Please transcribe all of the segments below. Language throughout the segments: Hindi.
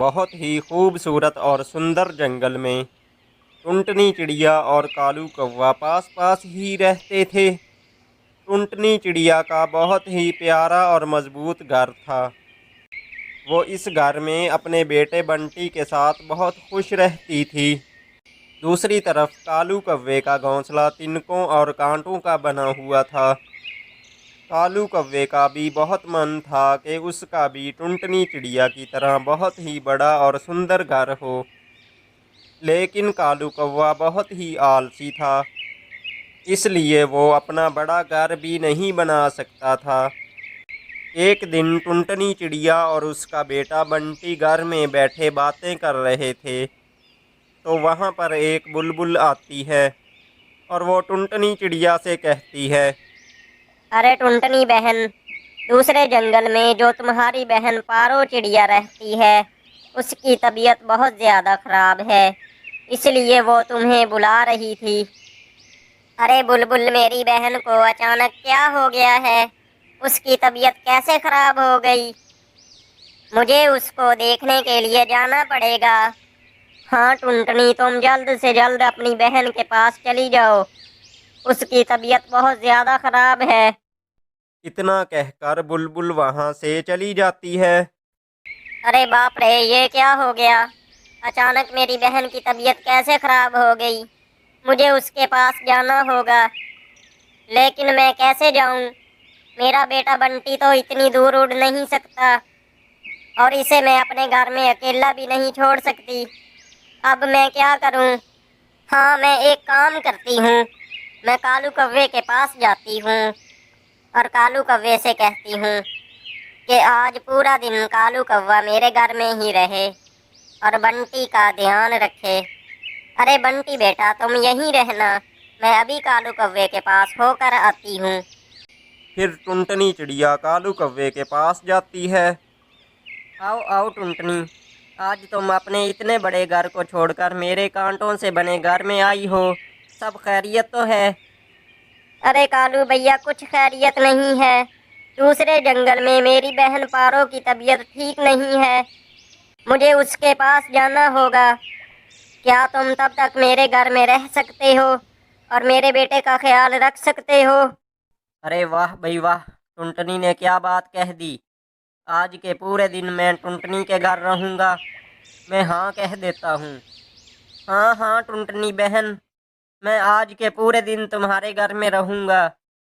बहुत ही खूबसूरत और सुंदर जंगल में टुनटनी चिड़िया और कालू कौवा पास पास ही रहते थे। टुनटनी चिड़िया का बहुत ही प्यारा और मजबूत घर था। वो इस घर में अपने बेटे बंटी के साथ बहुत खुश रहती थी। दूसरी तरफ कालू कौवे का घोंसला तिनकों और कांटों का बना हुआ था। कालू कौवे का भी बहुत मन था कि उसका भी टुनटनी चिड़िया की तरह बहुत ही बड़ा और सुंदर घर हो, लेकिन कालू कौवा बहुत ही आलसी था, इसलिए वो अपना बड़ा घर भी नहीं बना सकता था। एक दिन टुनटनी चिड़िया और उसका बेटा बंटी घर में बैठे बातें कर रहे थे, तो वहाँ पर एक बुलबुल आती है और वो टुनटनी चिड़िया से कहती है, अरे टुनटनी बहन, दूसरे जंगल में जो तुम्हारी बहन पारो चिड़िया रहती है, उसकी तबीयत बहुत ज्यादा खराब है, इसलिए वो तुम्हें बुला रही थी। अरे बुलबुल, मेरी बहन को अचानक क्या हो गया है? उसकी तबीयत कैसे खराब हो गई? मुझे उसको देखने के लिए जाना पड़ेगा। हाँ टुनटनी, तुम जल्द से जल्द अपनी बहन के पास चली जाओ, उसकी तबीयत बहुत ज्यादा खराब है। इतना कहकर बुलबुल वहाँ से चली जाती है। अरे बाप रे, ये क्या हो गया? अचानक मेरी बहन की तबीयत कैसे खराब हो गई? मुझे उसके पास जाना होगा, लेकिन मैं कैसे जाऊं? मेरा बेटा बंटी तो इतनी दूर उड़ नहीं सकता, और इसे मैं अपने घर में अकेला भी नहीं छोड़ सकती। अब मैं क्या करूं? हाँ, मैं एक काम करती हूँ। मैं कालू कौवे के पास जाती हूँ और कालू कौवे से कहती हूँ कि आज पूरा दिन कालू कौवा मेरे घर में ही रहे और बंटी का ध्यान रखे। अरे बंटी बेटा, तुम यहीं रहना, मैं अभी कालू कौवे के पास होकर आती हूँ। फिर टुनटनी चिड़िया कालू कौवे के पास जाती है। आओ आओ टुनटनी, आज तुम अपने इतने बड़े घर को छोड़कर मेरे कांटों से बने घर में आई हो। सब खैरियत तो है? अरे कालू भैया, कुछ खैरियत नहीं है। दूसरे जंगल में मेरी बहन पारो की तबीयत ठीक नहीं है, मुझे उसके पास जाना होगा। क्या तुम तब तक मेरे घर में रह सकते हो और मेरे बेटे का ख्याल रख सकते हो? अरे वाह भाई वाह, टुनटनी ने क्या बात कह दी। आज के पूरे दिन मैं टुनटनी के घर रहूँगा। मैं हाँ कह देता हूँ। हाँ हाँ टुनटनी बहन, मैं आज के पूरे दिन तुम्हारे घर में रहूँगा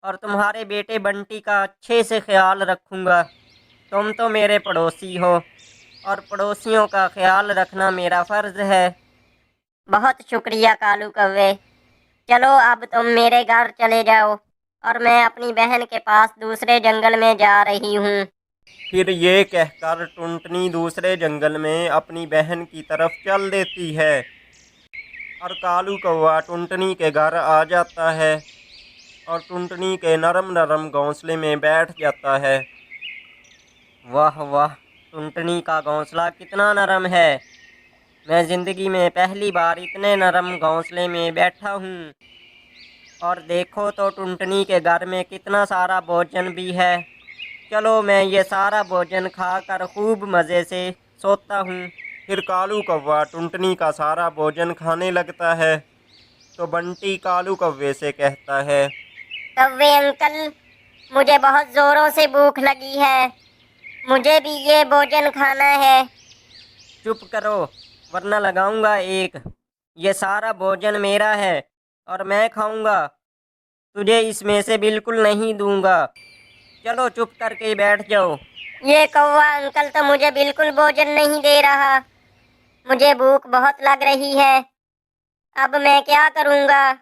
और तुम्हारे बेटे बंटी का अच्छे से ख्याल रखूँगा। तुम तो मेरे पड़ोसी हो और पड़ोसियों का ख्याल रखना मेरा फ़र्ज़ है। बहुत शुक्रिया कालू कौवे। चलो अब तुम मेरे घर चले जाओ और मैं अपनी बहन के पास दूसरे जंगल में जा रही हूँ। फिर ये कहकर टुनटनी दूसरे जंगल में अपनी बहन की तरफ चल देती है और कालू कौवा टुनटनी के घर आ जाता है और टुनटनी के नरम नरम घोंसले में बैठ जाता है। वाह वाह, टुनटनी का घोंसला कितना नरम है। मैं ज़िंदगी में पहली बार इतने नरम घोंसले में बैठा हूँ। और देखो तो टुनटनी के घर में कितना सारा भोजन भी है। चलो मैं ये सारा भोजन खाकर खूब मज़े से सोता हूँ। फिर कालू कौवा टुनटनी का सारा भोजन खाने लगता है, तो बंटी कालू कौवे से कहता है, कौवे अंकल, मुझे बहुत जोरों से भूख लगी है, मुझे भी ये भोजन खाना है। चुप करो, वरना लगाऊंगा एक। ये सारा भोजन मेरा है और मैं खाऊंगा। तुझे इसमें से बिल्कुल नहीं दूंगा। चलो चुप करके बैठ जाओ। ये कौवा अंकल तो मुझे बिल्कुल भोजन नहीं दे रहा। मुझे भूख बहुत लग रही है, अब मैं क्या करूँगा?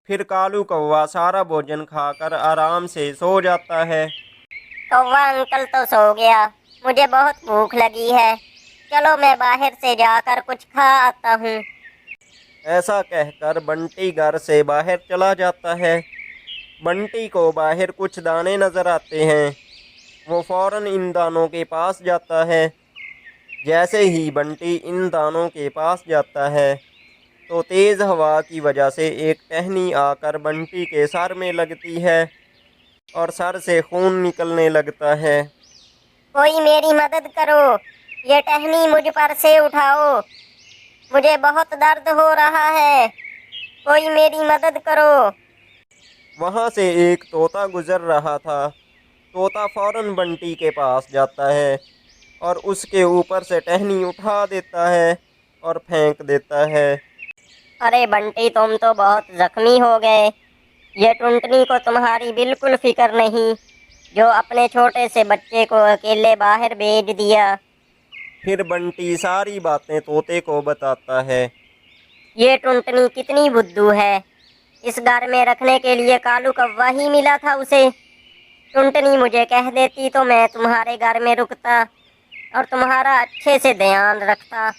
फिर कालू कौवा सारा भोजन खाकर आराम से सो जाता है। कौवा अंकल तो सो गया, मुझे बहुत भूख लगी है। चलो मैं बाहर से जाकर कुछ खा आता हूँ। ऐसा कहकर बंटी घर से बाहर चला जाता है। बंटी को बाहर कुछ दाने नजर आते हैं। वो फौरन इन दानों के पास जाता है। जैसे ही बंटी इन दानों के पास जाता है, तो तेज़ हवा की वजह से एक टहनी आकर बंटी के सर में लगती है और सर से खून निकलने लगता है। कोई मेरी मदद करो, ये टहनी मुझ पर से उठाओ, मुझे बहुत दर्द हो रहा है, कोई मेरी मदद करो। वहाँ से एक तोता गुजर रहा था। तोता फौरन बंटी के पास जाता है और उसके ऊपर से टहनी उठा देता है और फेंक देता है। अरे बंटी, तुम तो बहुत जख्मी हो गए। ये टुनटनी को तुम्हारी बिल्कुल फिक्र नहीं, जो अपने छोटे से बच्चे को अकेले बाहर भेज दिया। फिर बंटी सारी बातें तोते को बताता है। ये टुनटनी कितनी बुद्धू है, इस घर में रखने के लिए कालू कौवा ही मिला था उसे। टुनटनी मुझे कह देती तो मैं तुम्हारे घर में रुकता और तुम्हारा अच्छे से ध्यान रखता।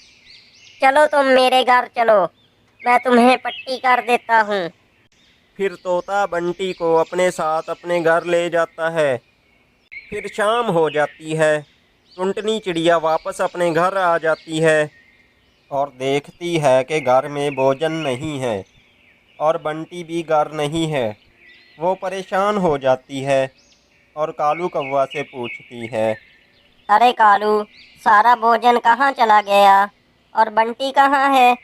चलो तुम मेरे घर चलो, मैं तुम्हें पट्टी कर देता हूँ। फिर तोता बंटी को अपने साथ अपने घर ले जाता है। फिर शाम हो जाती है। टुनटनी चिड़िया वापस अपने घर आ जाती है और देखती है कि घर में भोजन नहीं है और बंटी भी घर नहीं है। वो परेशान हो जाती है और कालू कौवा से पूछती है। अरे कालू, सारा भोजन कहाँ चला गया और बंटी कहाँ है?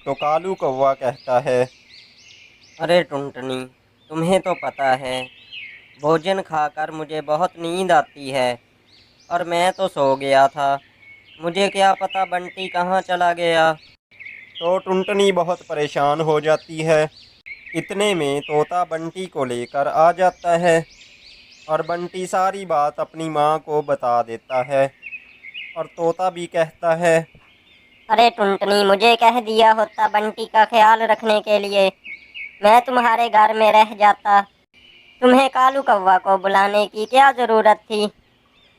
तो कालू कौवा कहता है, अरे टुनटनी, तुम्हें तो पता है भोजन खाकर मुझे बहुत नींद आती है और मैं तो सो गया था। मुझे क्या पता बंटी कहाँ चला गया। तो टुनटनी बहुत परेशान हो जाती है। इतने में तोता बंटी को लेकर आ जाता है और बंटी सारी बात अपनी माँ को बता देता है और तोता भी कहता है, अरे टुनटनी, मुझे कह दिया होता बंटी का ख्याल रखने के लिए, मैं तुम्हारे घर में रह जाता। तुम्हें कालू कौवा को बुलाने की क्या ज़रूरत थी?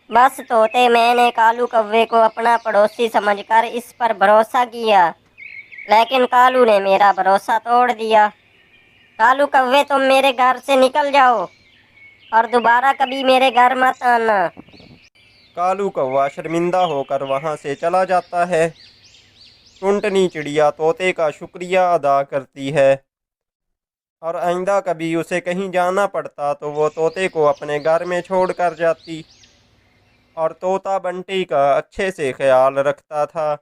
बस तोते, मैंने कालू कौवे को अपना पड़ोसी समझकर इस पर भरोसा किया, लेकिन कालू ने मेरा भरोसा तोड़ दिया। कालू कौवे, तुम मेरे घर से निकल जाओ और दोबारा कभी मेरे घर मत आना। कालू कौवा शर्मिंदा होकर वहाँ से चला जाता है। टुनटनी चिड़िया तोते का शुक्रिया अदा करती है और आइंदा कभी उसे कहीं जाना पड़ता तो वो तोते को अपने घर में छोड़ कर जाती और तोता बंटी का अच्छे से ख्याल रखता था।